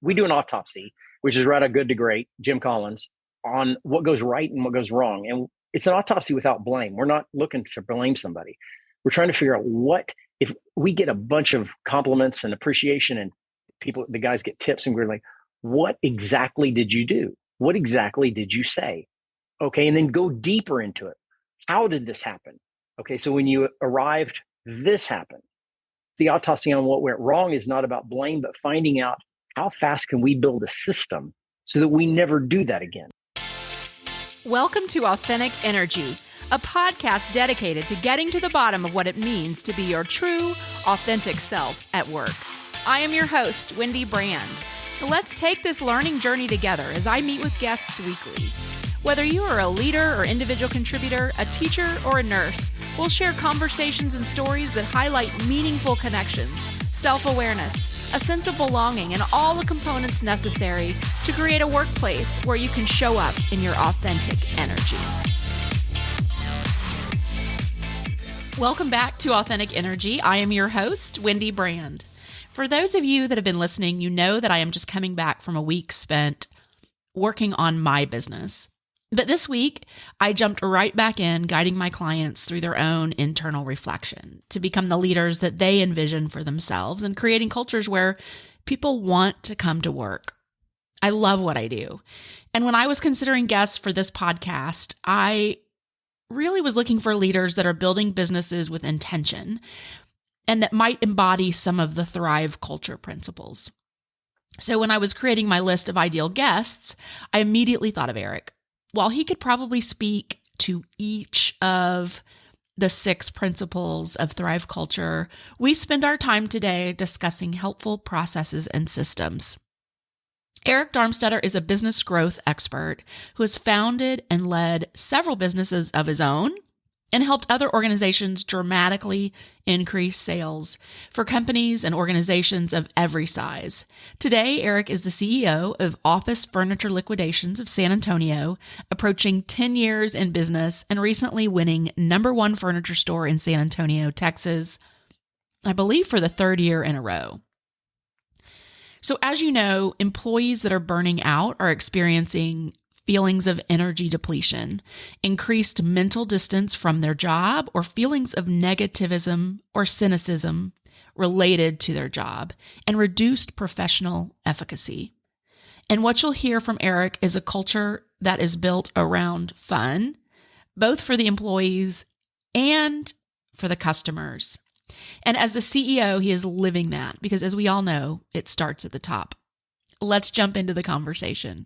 we do an autopsy, which is right a good to great, Jim Collins, on what goes right and what goes wrong. And it's an autopsy without blame. We're not looking to blame somebody. We're trying to figure out what, if we get a bunch of compliments and appreciation and the guys get tips and we're like, what exactly did you do? What exactly did you say? Okay. And then go deeper into it. How did this happen? Okay. So when you arrived, this happened. The autopsy on what went wrong is not about blame, but finding out how fast can we build a system so that we never do that again. Welcome to Authentic Energy, a podcast dedicated to getting to the bottom of what it means to be your true, authentic self at work. I am your host, Wendy Brand. Let's take this learning journey together as I meet with guests weekly. Whether you are a leader or individual contributor, a teacher or a nurse, we'll share conversations and stories that highlight meaningful connections, self-awareness, a sense of belonging, and all the components necessary to create a workplace where you can show up in your authentic energy. Welcome back to Authentic Energy. I am your host, Wendy Brand. For those of you that have been listening, you know that I am just coming back from a week spent working on my business. But this week, I jumped right back in, guiding my clients through their own internal reflection to become the leaders that they envision for themselves and creating cultures where people want to come to work. I love what I do. And when I was considering guests for this podcast, I really was looking for leaders that are building businesses with intention and that might embody some of the Thrive culture principles. So when I was creating my list of ideal guests, I immediately thought of Erik. While he could probably speak to each of the 6 principles of Thrive culture, we spend our time today discussing helpful processes and systems. Erik Darmstetter is a business growth expert who has founded and led several businesses of his own and helped other organizations dramatically increase sales for companies and organizations of every size. Today, Erik is the CEO of Office Furniture Liquidations of San Antonio, approaching 10 years in business and recently winning #1 furniture store in San Antonio, Texas, I believe for the 3rd year in a row. So as you know, employees that are burning out are experiencing feelings of energy depletion, increased mental distance from their job, or feelings of negativism or cynicism related to their job, and reduced professional efficacy. And what you'll hear from Erik is a culture that is built around fun, both for the employees and for the customers. And as the CEO, he is living that because, as we all know, it starts at the top. Let's jump into the conversation.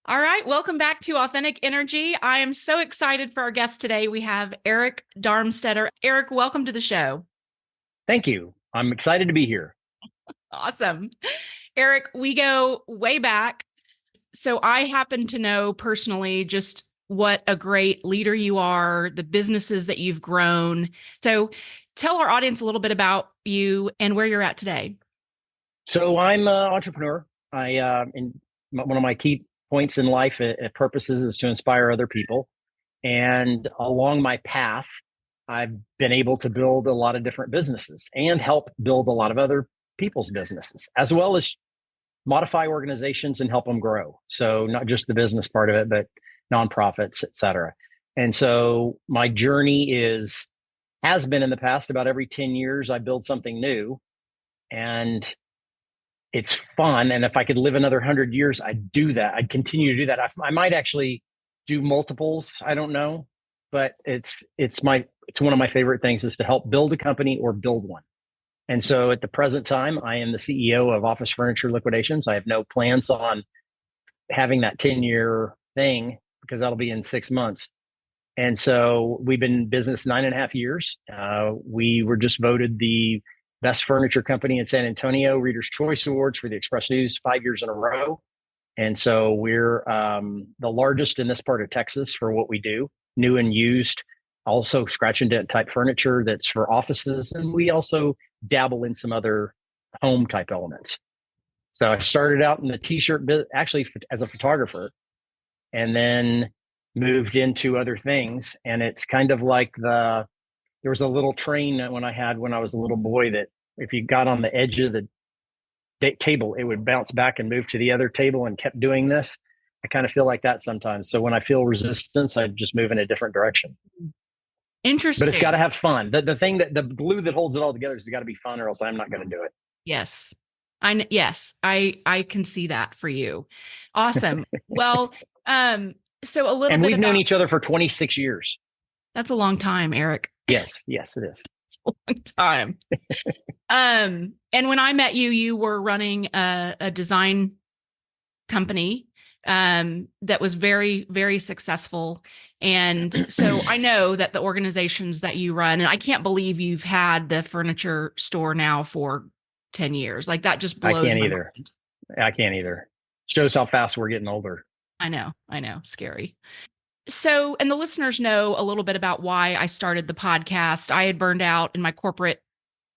All right, welcome back to Authentic Energy. I am so excited for our guest today. We have Erik Darmstetter. Erik, welcome to the show. Thank you. I'm excited to be here. Awesome. Erik, we go way back. So I happen to know personally just what a great leader you are, the businesses that you've grown. So tell our audience a little bit about you and where you're at today. So I'm an entrepreneur. One of my key points in life at purposes is to inspire other people. And along my path, I've been able to build a lot of different businesses and help build a lot of other people's businesses, as well as modify organizations and help them grow. So not just the business part of it, but nonprofits, et cetera. And so my journey has been in the past, about every 10 years, I build something new. And it's fun. And if I could live another 100 years, I'd do that. I'd continue to do that. I might actually do multiples. I don't know, but it's one of my favorite things is to help build a company or build one. And so at the present time, I am the CEO of Office Furniture Liquidations. I have no plans on having that 10-year thing because that'll be in 6 months. And so we've been in business 9.5 years. We were just voted the best furniture company in San Antonio, Reader's Choice Awards for the Express News 5 years in a row. And so we're the largest in this part of Texas for what we do, new and used, also scratch and dent type furniture that's for offices. And we also dabble in some other home type elements. So I started out in the t-shirt business, actually as a photographer, and then moved into other things. And it's kind of like there was a little train when I was a little boy that if you got on the edge of the table, it would bounce back and move to the other table and kept doing this. I kind of feel like that sometimes. So when I feel resistance, I just move in a different direction. Interesting. But it's got to have fun. The thing that the glue that holds it all together has got to be fun, or else I'm not going to do it. Yes. I can see that for you. Awesome. Well, so a little and bit we've about, known each other for 26 years. That's a long time, Erik. Yes, it is. It's a long time. And when I met you, you were running a design company that was very, very successful. And so I know that the organizations that you run, and I can't believe you've had the furniture store now for 10 years. Like that just blows my mind. I can't either. Shows how fast we're getting older. I know. Scary. So, and the listeners know a little bit about why I started the podcast. I had burned out in my corporate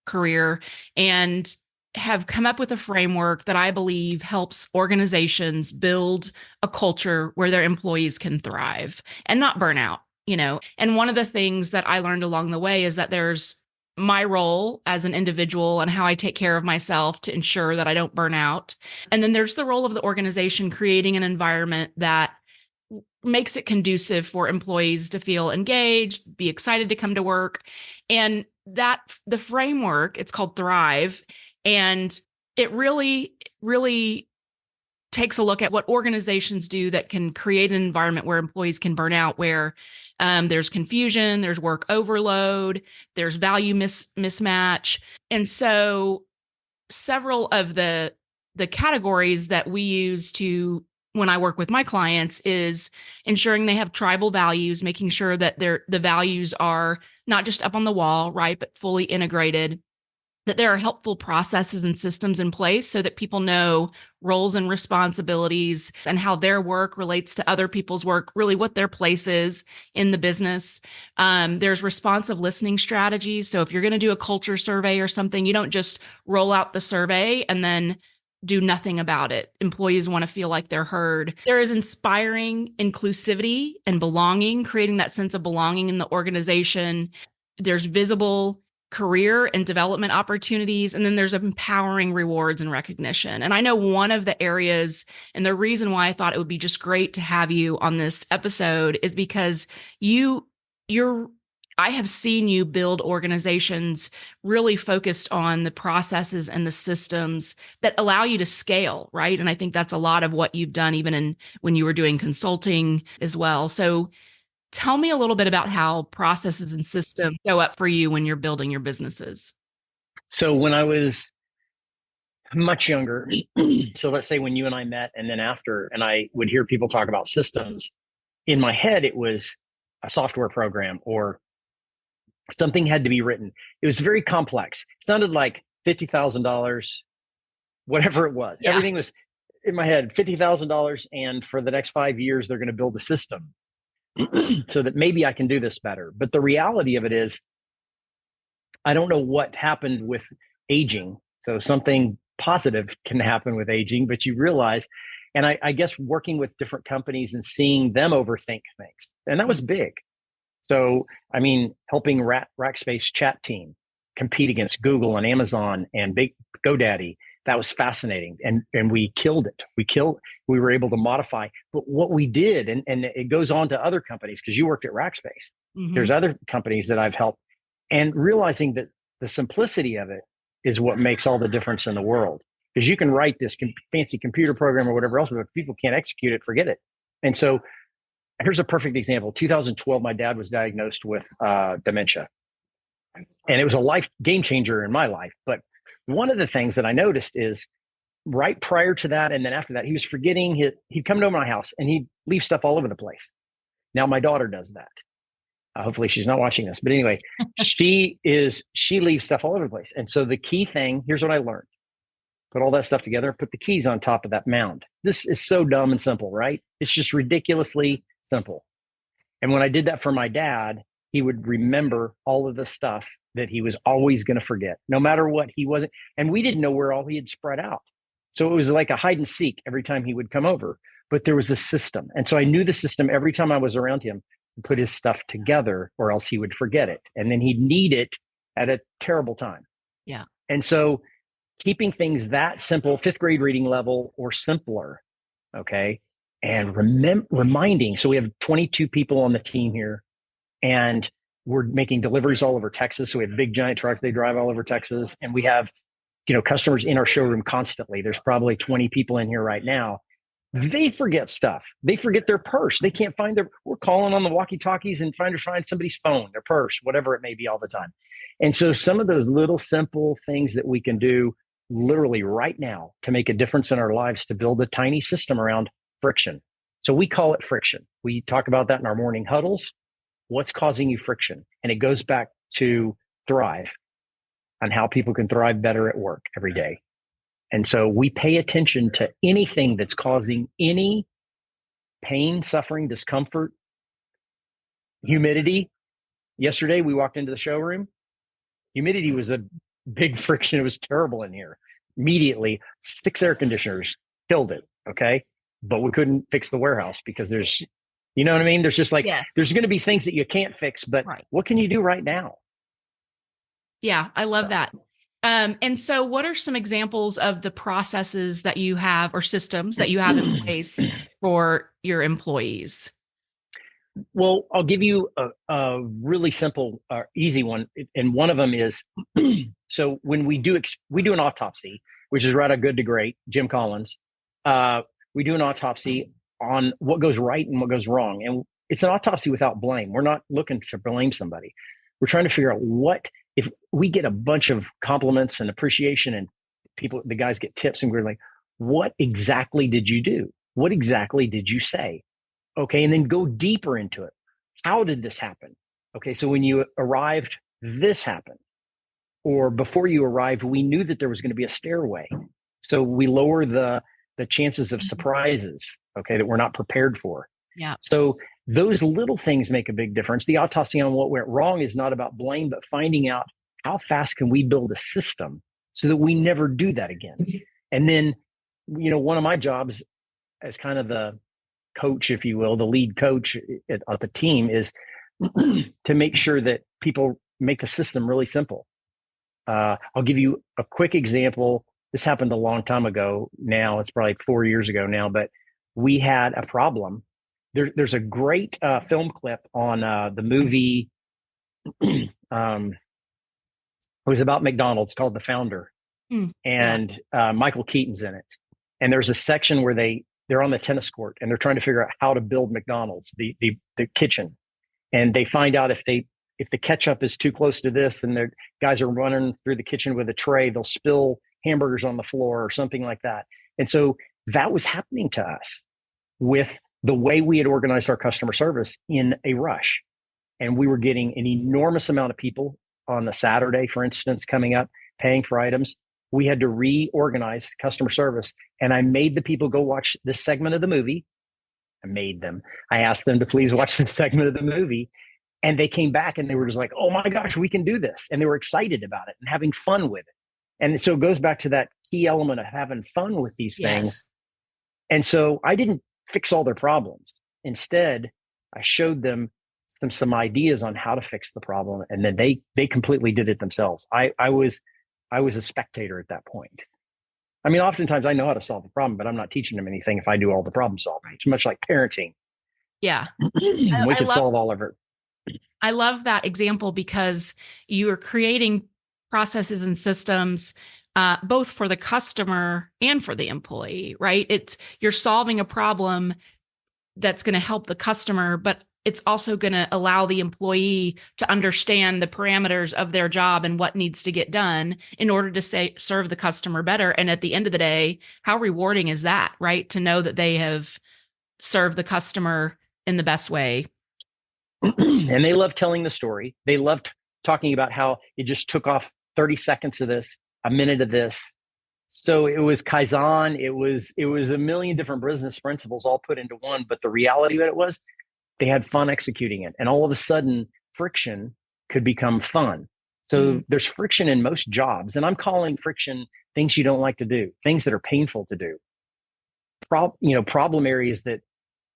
career and have come up with a framework that I believe helps organizations build a culture where their employees can thrive and not burn out, And one of the things that I learned along the way is that there's my role as an individual and how I take care of myself to ensure that I don't burn out. And then there's the role of the organization creating an environment that makes it conducive for employees to feel engaged, be excited to come to work. And that the framework, it's called Thrive. And it really, really takes a look at what organizations do that can create an environment where employees can burn out, where there's confusion, there's work overload, there's value mismatch. And so several of the categories that we use when I work with my clients is ensuring they have tribal values, making sure that the values are not just up on the wall, right, but fully integrated, that there are helpful processes and systems in place so that people know roles and responsibilities and how their work relates to other people's work, really what their place is in the business. There's responsive listening strategies. So if you're going to do a culture survey or something, you don't just roll out the survey and then do nothing about it. Employees want to feel like they're heard. There is inspiring inclusivity and belonging, creating that sense of belonging in the organization. There's visible career and development opportunities. And then there's empowering rewards and recognition. And I know one of the areas, and the reason why I thought it would be just great to have you on this episode is because I have seen you build organizations really focused on the processes and the systems that allow you to scale, right? And I think that's a lot of what you've done even when you were doing consulting as well. So tell me a little bit about how processes and systems show up for you when you're building your businesses. So when I was much younger, so let's say when you and I met and then after, and I would hear people talk about systems, in my head, it was a software program or something had to be written. It was very complex. It sounded like $50,000, whatever it was. Yeah. Everything was in my head, $50,000. And for the next 5 years, they're going to build a system so that maybe I can do this better. But the reality of it is, I don't know what happened with aging. So something positive can happen with aging, but you realize, and I guess working with different companies and seeing them overthink things, and that was big. So, I mean, helping Rackspace chat team compete against Google and Amazon and big GoDaddy, that was fascinating. And we killed it. We were able to modify. But what we did, and it goes on to other companies, because you worked at Rackspace. Mm-hmm. There's other companies that I've helped, and realizing that the simplicity of it is what makes all the difference in the world. Because you can write this fancy computer program or whatever else, but if people can't execute it, forget it. And so here's a perfect example. 2012, my dad was diagnosed with dementia. And it was a game changer in my life. But one of the things that I noticed is right prior to that and then after that, he was forgetting. He'd come to my house and he'd leave stuff all over the place. Now my daughter does that. Hopefully she's not watching this. But anyway, she leaves stuff all over the place. And so the key thing, here's what I learned. Put all that stuff together, put the keys on top of that mound. This is so dumb and simple, right? It's just ridiculously simple. And when I did that for my dad, he would remember all of the stuff that he was always going to forget, no matter what he wasn't. And we didn't know where all he had spread out. So it was like a hide and seek every time he would come over, but there was a system. And so I knew the system every time I was around him to put his stuff together, or else he would forget it. And then he'd need it at a terrible time. Yeah. And so keeping things that simple, fifth grade reading level or simpler. Okay. And reminding, so we have 22 people on the team here, and we're making deliveries all over Texas. So we have big giant trucks. They drive all over Texas, and we have, customers in our showroom constantly. There's probably 20 people in here right now. They forget stuff. They forget their purse. They can't find we're calling on the walkie talkies and trying to find somebody's phone, their purse, whatever it may be all the time. And so some of those little simple things that we can do literally right now to make a difference in our lives, to build a tiny system around friction. So we call it friction. We talk about that in our morning huddles. What's causing you friction? And it goes back to Thrive, on how people can thrive better at work every day. And so we pay attention to anything that's causing any pain, suffering, discomfort, humidity. Yesterday, we walked into the showroom. Humidity was a big friction. It was terrible in here. Immediately, 6 air conditioners killed it. Okay. But we couldn't fix the warehouse because there's, you know what I mean? There's just like, there's going to be things that you can't fix, but what can you do right now? Yeah, I love that. And so what are some examples of the processes that you have or systems that you have in place for your employees? Well, I'll give you a really simple, easy one. And one of them is, so when we do an autopsy, which is right out Good to Great, Jim Collins, we do an autopsy on what goes right and what goes wrong. And it's an autopsy without blame. We're not looking to blame somebody. We're trying to figure out what, if we get a bunch of compliments and appreciation and the guys get tips, and we're like, what exactly did you do? What exactly did you say? Okay. And then go deeper into it. How did this happen? Okay. So when you arrived, this happened. Or before you arrived, we knew that there was going to be a stairway. So we lower the chances of surprises, okay, that we're not prepared for. Yeah. So those little things make a big difference. The autopsy on what went wrong is not about blame, but finding out how fast can we build a system so that we never do that again. And then, one of my jobs as kind of the coach, if you will, the lead coach at the team, is to make sure that people make the system really simple. I'll give you a quick example. This happened a long time ago now. It's probably 4 years ago now, but we had a problem. There's a great film clip on the movie. It was about McDonald's called The Founder. And Michael Keaton's in it. And there's a section where they're on the tennis court and they're trying to figure out how to build McDonald's, the kitchen. And they find out if the ketchup is too close to this and the guys are running through the kitchen with a tray, they'll spill hamburgers on the floor or something like that. And so that was happening to us with the way we had organized our customer service in a rush. And we were getting an enormous amount of people on a Saturday, for instance, coming up, paying for items. We had to reorganize customer service. And I made the people go watch this segment of the movie. I asked them to please watch this segment of the movie. And they came back and they were just like, oh my gosh, we can do this. And they were excited about it and having fun with it. And so it goes back to that key element of having fun with these things. And so I didn't fix all their problems. Instead, I showed them some ideas on how to fix the problem. And then they completely did it themselves. I was a spectator at that point. I mean, oftentimes I know how to solve the problem, but I'm not teaching them anything if I do all the problem solving. It's much like parenting. Yeah. We could solve all of it. I love that example because you are creating processes and systems both for the customer and for the employee, right? You're solving a problem that's going to help the customer, but it's also going to allow the employee to understand the parameters of their job and what needs to get done in order to serve the customer better. And at the end of the day, how rewarding is that, right? To know that they have served the customer in the best way. And they love telling the story. They loved talking about how it just took off 30 seconds of this, a minute of this. So it was Kaizen. It was a million different business principles all put into one. But the reality of it was they had fun executing it. And all of a sudden, friction could become fun. So there's friction in most jobs. And I'm calling friction things you don't like to do, things that are painful to do. Problem areas that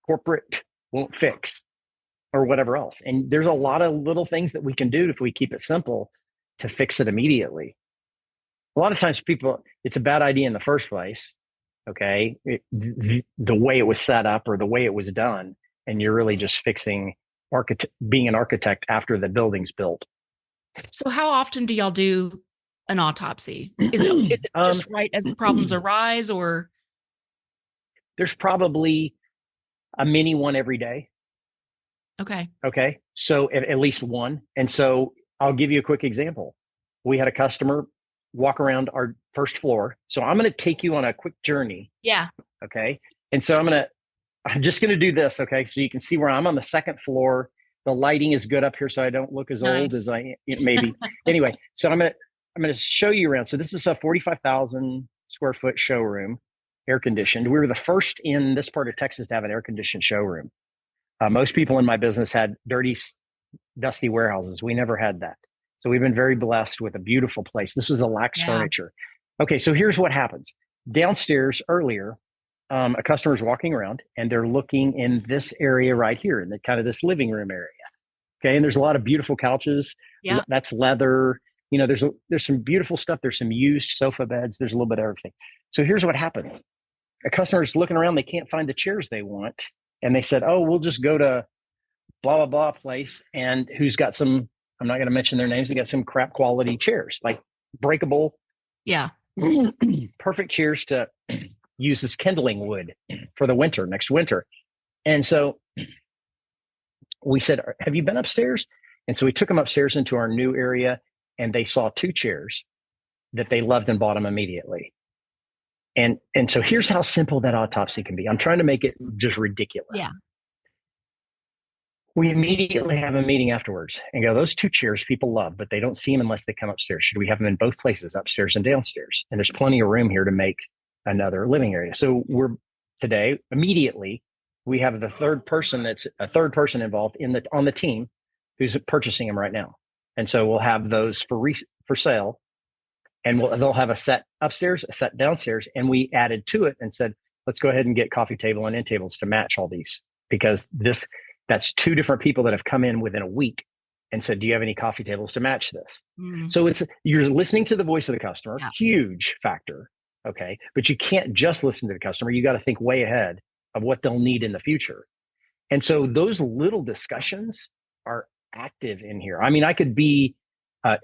corporate won't fix or whatever else. And there's a lot of little things that we can do if we keep it simple to fix it immediately. A lot of times it's a bad idea in the first place. Okay. The way it was set up or the way it was done. And you're really just fixing being an architect after the building's built. So how often do y'all do an autopsy? Is it just right as problems arise, or? There's probably a mini one every day. Okay. Okay. So at least one. And so I'll give you a quick example. We had a customer walk around our first floor. So I'm going to take you on a quick journey. Yeah. Okay. And so I'm just going to do this. Okay. So you can see where I'm on the second floor. The lighting is good up here, so I don't look as old as I maybe. Anyway, so I'm going to show you around. So this is a 45,000 square foot showroom, air conditioned. We were the first in this part of Texas to have an air conditioned showroom. Most people in my business had dirty, dusty warehouses. We never had that. So we've been very blessed with a beautiful place. This was a Lax Furniture. Okay, so here's what happens. Downstairs earlier, a customer's walking around and they're looking in this area right here, in the kind of this living room area. Okay, and there's a lot of beautiful couches. Yeah, that's leather. There's some beautiful stuff. There's some used sofa beds. There's a little bit of everything. So here's what happens. A customer's looking around. They can't find the chairs they want. And they said, oh, we'll just go to blah, blah, blah place. And who's got some, I'm not going to mention their names. They got some crap quality chairs, like breakable. Yeah. Perfect chairs to use as kindling wood for the winter, next winter. And so we said, have you been upstairs? And so we took them upstairs into our new area and they saw two chairs that they loved and bought them immediately. And so here's how simple that autopsy can be. I'm trying to make it just ridiculous. Yeah. We immediately have a meeting afterwards and go, those two chairs people love, but they don't see them unless they come upstairs. Should we have them in both places, upstairs and downstairs? And there's plenty of room here to make another living area. So immediately, we have the third person involved on the team who's purchasing them right now. And so we'll have those for sale. And they'll have a set upstairs, a set downstairs. And we added to it and said, let's go ahead and get coffee table and end tables to match all these, because that's two different people that have come in within a week and said, do you have any coffee tables to match this? So you're listening to the voice of the customer, huge factor. Okay. But you can't just listen to the customer. You got to think way ahead of what they'll need in the future. And so those little discussions are active in here. I mean, I could be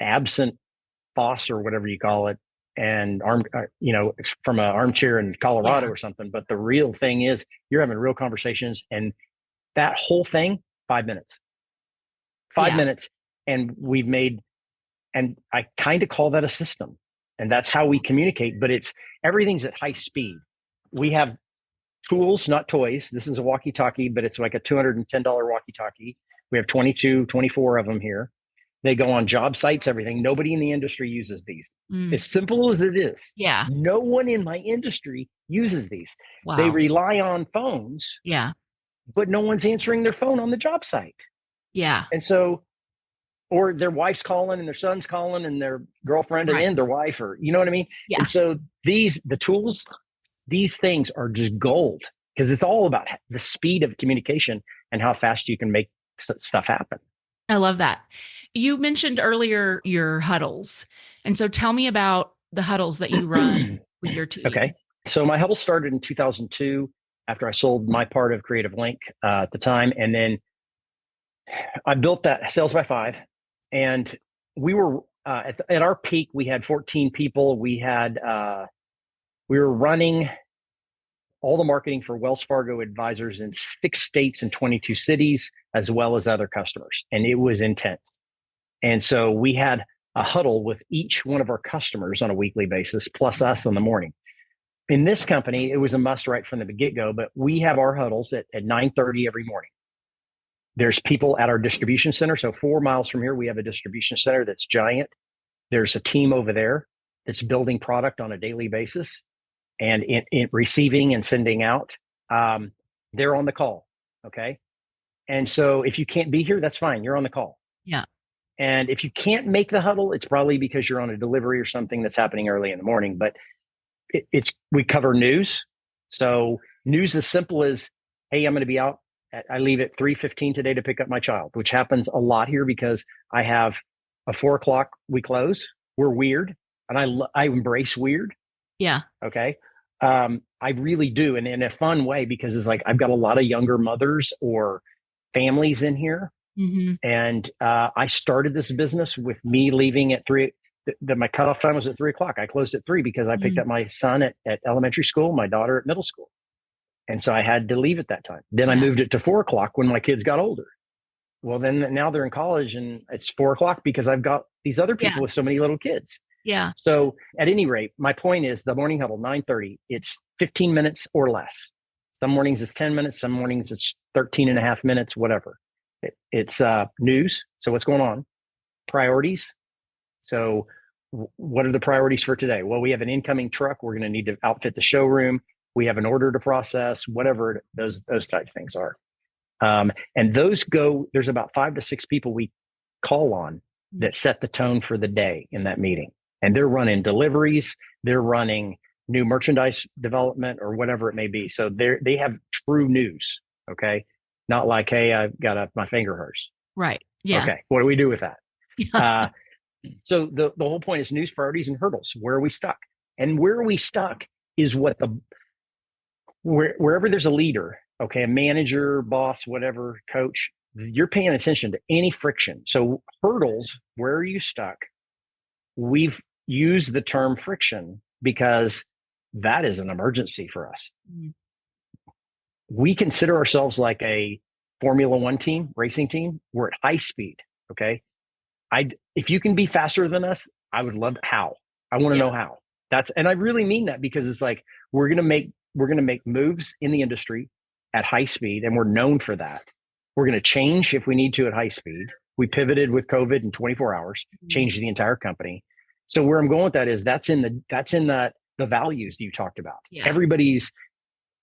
absent boss or whatever you call it, and from an armchair in Colorado or something. But the real thing is you're having real conversations, and that whole thing, 5 minutes, 5 minutes. And and I kind of call that a system, and that's how we communicate, but everything's at high speed. We have tools, not toys. This is a walkie-talkie, but it's like a $210 walkie-talkie. We have 24 of them here. They go on job sites, everything. Nobody in the industry uses these. As simple as it is. Yeah. No one in my industry uses these. Wow. They rely on phones. Yeah. But no one's answering their phone on the job site. Yeah. And so, or their wife's calling and their son's calling and their girlfriend and their wife, or, you know what I mean? Yeah. And so the tools, these things are just gold, because it's all about the speed of communication and how fast you can make stuff happen. I love that. You mentioned earlier your huddles. And so tell me about the huddles that you run with your team. Okay. So my huddle started in 2002 after I sold my part of Creative Link at the time. And then I built that Sales by 5. And we were at our peak, we had 14 people. We were running all the marketing for Wells Fargo advisors in 6 states and 22 cities, as well as other customers. And it was intense. And so we had a huddle with each one of our customers on a weekly basis, plus us in the morning. In this company, it was a must right from the get-go, but we have our huddles at 9:30 every morning. There's people at our distribution center. So 4 miles from here, we have a distribution center that's giant. There's a team over there that's building product on a daily basis and in receiving and sending out. They're on the call. Okay. And so if you can't be here, that's fine. You're on the call. Yeah. And if you can't make the huddle, it's probably because you're on a delivery or something that's happening early in the morning. But we cover news. So news as simple as, hey, I'm going to be out. I leave at 3:15 today to pick up my child, which happens a lot here because I have a 4 o'clock we close. We're weird. and I embrace weird. Yeah. Okay. I really do. And in a fun way, because it's like, I've got a lot of younger mothers or families in here. Mm-hmm. And I started this business with me leaving at 3. My cutoff time was at 3 o'clock. I closed at 3 because I picked up my son at elementary school, my daughter at middle school. And so I had to leave at that time. Then I moved it to 4 o'clock when my kids got older. Well, then now they're in college and it's 4 o'clock because I've got these other people with so many little kids. Yeah. So at any rate, my point is the morning huddle, 9:30, it's 15 minutes or less. Some mornings it's 10 minutes. Some mornings it's 13 and a half minutes, whatever. It's news. So what's going on? Priorities. So what are the priorities for today? Well, we have an incoming truck. We're going to need to outfit the showroom. We have an order to process, whatever those type of things are. And those there's about 5 to 6 people we call on that set the tone for the day in that meeting. And they're running deliveries, they're running new merchandise development or whatever it may be. So they have true news. Okay. Not like, hey, I've got my finger hurts. Right. Yeah. Okay. What do we do with that? So the whole point is news, priorities, and hurdles. Where are we stuck? And where are we stuck is wherever there's a leader, okay, a manager, boss, whatever, coach, you're paying attention to any friction. So hurdles, where are you stuck? We've used the term friction because that is an emergency for us. Mm-hmm. We consider ourselves like a Formula One team, racing team. We're at high speed. Okay. If you can be faster than us, I would love how. I want to know how. And I really mean that because it's like, we're going to make moves in the industry at high speed. And we're known for that. We're going to change if we need to at high speed. We pivoted with COVID in 24 hours, changed the entire company. So where I'm going with that is that's in the values you talked about. Yeah. Everybody's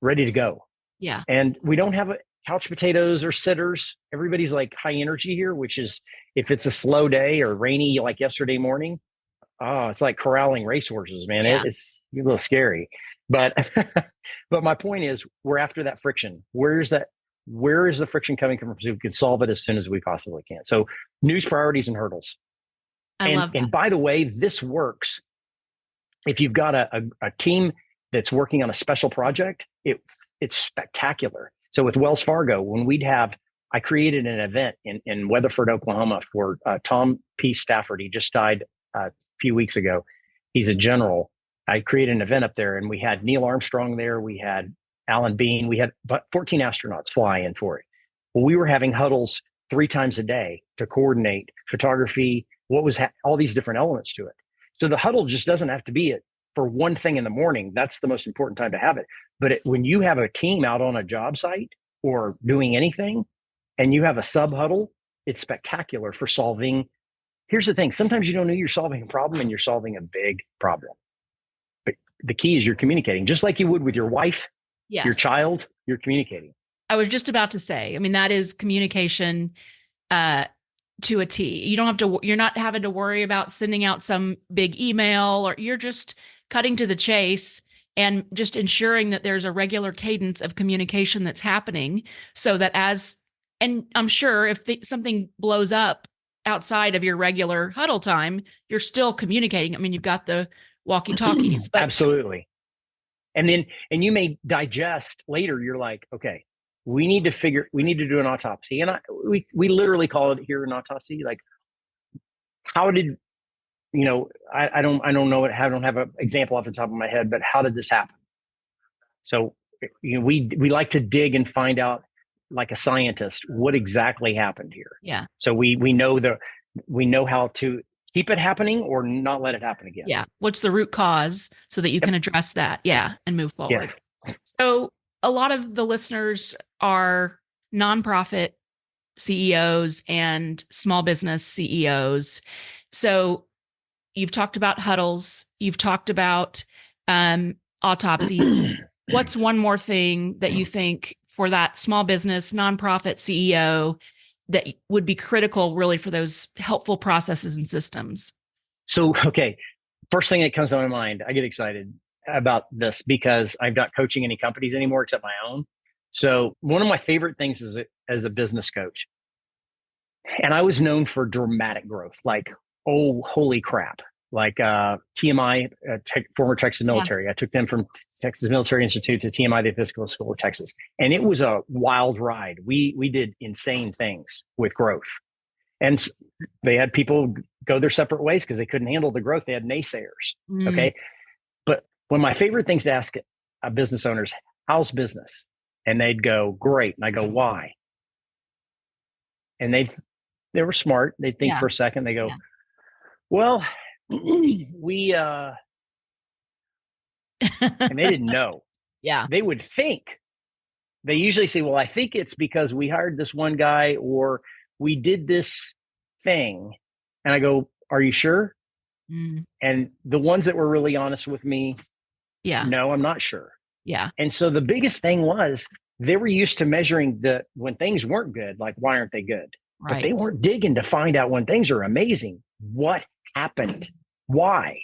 ready to go. Yeah. And we don't have couch potatoes or sitters. Everybody's like high energy here, which is if it's a slow day or rainy, like yesterday morning, it's like corralling racehorses, man. Yeah. It's a little scary, but my point is we're after that friction. Where is the friction coming from? So we can solve it as soon as we possibly can. So news, priorities, and hurdles. I love that. And by the way, this works if you've got a team that's working on a special project. It's spectacular. So with Wells Fargo, when I created an event in Weatherford, Oklahoma for Tom P. Stafford. He just died a few weeks ago. He's a general. I created an event up there and we had Neil Armstrong there. We had Alan Bean. We had 14 astronauts fly in for it. Well, we were having huddles 3 times a day to coordinate photography, all these different elements to it. So the huddle just doesn't have to be it for one thing in the morning. That's the most important time to have it. But when you have a team out on a job site or doing anything and you have a sub huddle, it's spectacular for solving. Here's the thing. Sometimes you don't know you're solving a problem and you're solving a big problem. But the key is you're communicating just like you would with your wife, your child, you're communicating. I was just about to say, I mean, that is communication to a T. You're not having to worry about sending out some big email, or you're just cutting to the chase and just ensuring that there's a regular cadence of communication that's happening so that and I'm sure if something blows up outside of your regular huddle time, you're still communicating. I mean, you've got the walkie-talkies. But absolutely. And you may digest later. You're like, okay, we need to do an autopsy. And we literally call it here an autopsy. Like, how did, I don't know I don't have an example off the top of my head, but how did this happen? So, we like to dig and find out, like a scientist, what exactly happened here. Yeah. So we know how to keep it happening or not let it happen again. Yeah. What's the root cause so that you can address that? Yeah. And move forward. Yes. So a lot of the listeners are nonprofit CEOs and small business CEOs. So you've talked about huddles. You've talked about autopsies. What's one more thing that you think for that small business, nonprofit CEO that would be critical really for those helpful processes and systems? So, okay. First thing that comes to my mind, I get excited about this because I'm not coaching any companies anymore except my own. So one of my favorite things is as a business coach, and I was known for dramatic growth, like, oh, holy crap. like TMI, former Texas military. I took them from Texas Military Institute to TMI, the Episcopal School of Texas. And it was a wild ride. We did insane things with growth. And they had people go their separate ways because they couldn't handle the growth. They had naysayers. Okay. But one of my favorite things to ask business owners, how's business? And they'd go, great. And I go, why? And they were smart. They'd think for a second. They go, well, we and they didn't know. Yeah. They would think. They usually say, well, I think it's because we hired this one guy or we did this thing. And I go, are you sure? And the ones that were really honest with me, no, I'm not sure. Yeah. And so the biggest thing was they were used to measuring when things weren't good, like, why aren't they good? Right. But they weren't digging to find out when things are amazing. What happened? Why?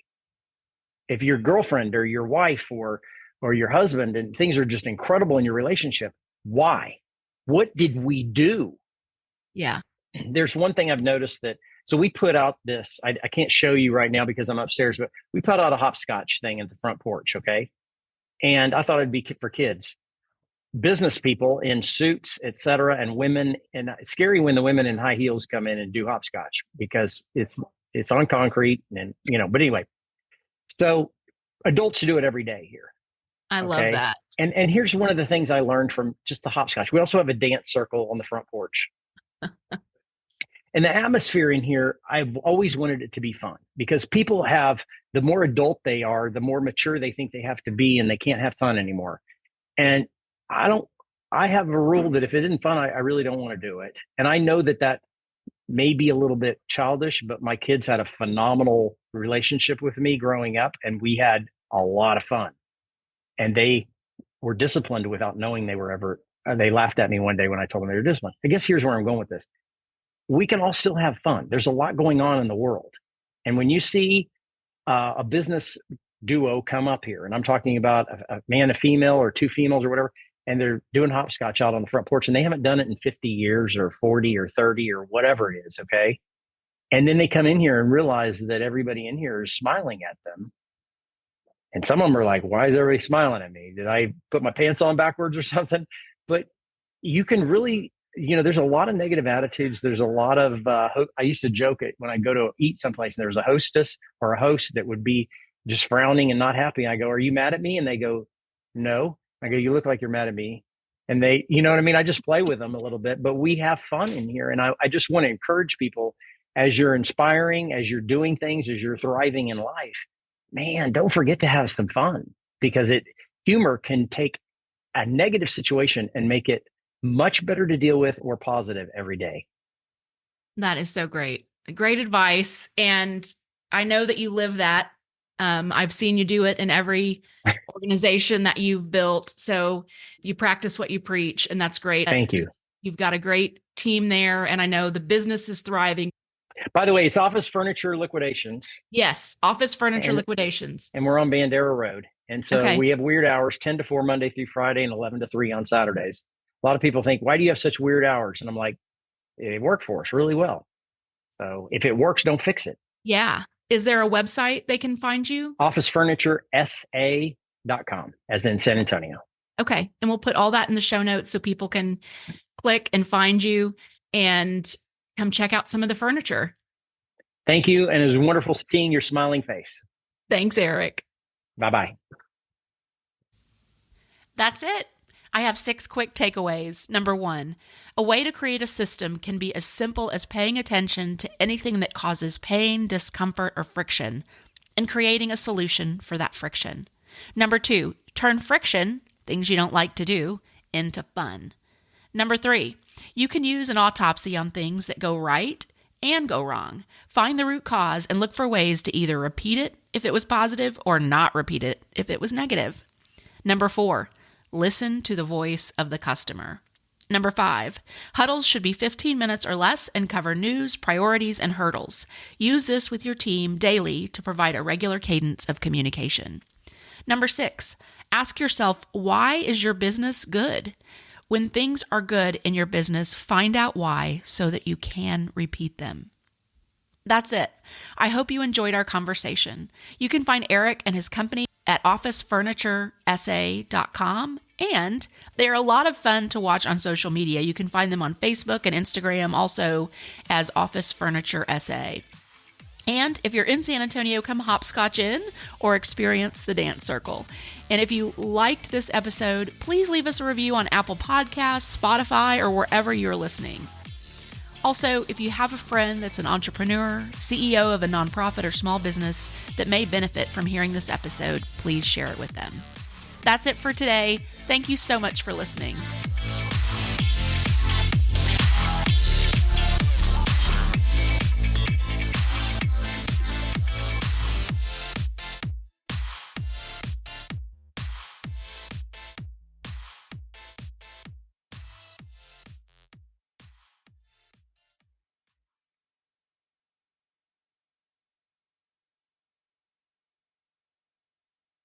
If your girlfriend or your wife or your husband and things are just incredible in your relationship, why? What did we do? Yeah. There's one thing I've noticed so we put out this, I can't show you right now because I'm upstairs, but we put out a hopscotch thing at the front porch. Okay. And I thought it'd be for kids. Business people in suits, et cetera, and women. And it's scary when the women in high heels come in and do hopscotch because it's on concrete and, but anyway, so adults do it every day here. I love that. And here's one of the things I learned from just the hopscotch. We also have a dance circle on the front porch. And the atmosphere in here, I've always wanted it to be fun because people the more adult they are, the more mature they think they have to be, and they can't have fun anymore. And I have a rule that if it isn't fun, I really don't want to do it. And I know that may be a little bit childish, but my kids had a phenomenal relationship with me growing up, and we had a lot of fun. And they were disciplined without knowing they laughed at me one day when I told them they were disciplined. I guess here's where I'm going with this. We can all still have fun. There's a lot going on in the world. And when you see a business duo come up here, and I'm talking about a man, a female, or two females or whatever, and they're doing hopscotch out on the front porch, and they haven't done it in 50 years or 40 or 30 or whatever it is, okay? And then they come in here and realize that everybody in here is smiling at them. And some of them are like, why is everybody smiling at me? Did I put my pants on backwards or something? But you can really, there's a lot of negative attitudes. There's a lot of, I used to joke it when I go to eat someplace and there's a hostess or a host that would be just frowning and not happy. I go, are you mad at me? And they go, no. I go, you look like you're mad at me. And they, you know what I mean? I just play with them a little bit, but we have fun in here. And I just want to encourage people as you're inspiring, as you're doing things, as you're thriving in life, man, don't forget to have some fun because humor can take a negative situation and make it much better to deal with or positive every day. That is so great. Great advice. And I know that you live that. I've seen you do it in every organization that you've built. So you practice what you preach, and that's great. Thank you. You've got a great team there, and I know the business is thriving. By the way, it's Office Furniture Liquidations. Yes, Office Furniture Liquidations. And we're on Bandera Road. And so we have weird hours, 10 to 4 Monday through Friday and 11 to 3 on Saturdays. A lot of people think, why do you have such weird hours? And I'm like, they work for us really well. So if it works, don't fix it. Yeah. Is there a website they can find you? OfficeFurnitureSA.com, as in San Antonio. Okay. And we'll put all that in the show notes so people can click and find you and come check out some of the furniture. Thank you. And it was wonderful seeing your smiling face. Thanks, Erik. Bye-bye. That's it. I have 6 quick takeaways. Number 1, a way to create a system can be as simple as paying attention to anything that causes pain, discomfort, or friction, and creating a solution for that friction. Number 2, turn friction, things you don't like to do, into fun. Number 3, you can use an autopsy on things that go right and go wrong. Find the root cause and look for ways to either repeat it if it was positive or not repeat it if it was negative. Number 4, listen to the voice of the customer. Number 5, huddles should be 15 minutes or less and cover news, priorities, and hurdles. Use this with your team daily to provide a regular cadence of communication. Number 6, ask yourself, why is your business good? When things are good in your business, find out why so that you can repeat them. That's it. I hope you enjoyed our conversation. You can find Erik and his company at officefurnitureSA.com, and they're a lot of fun to watch on social media. You can find them on Facebook and Instagram also as Office Furniture SA. And if you're in San Antonio, come hopscotch in or experience the dance circle. And if you liked this episode, please leave us a review on Apple Podcasts, Spotify, or wherever you're listening. Also, if you have a friend that's an entrepreneur, CEO of a nonprofit or small business that may benefit from hearing this episode, please share it with them. That's it for today. Thank you so much for listening.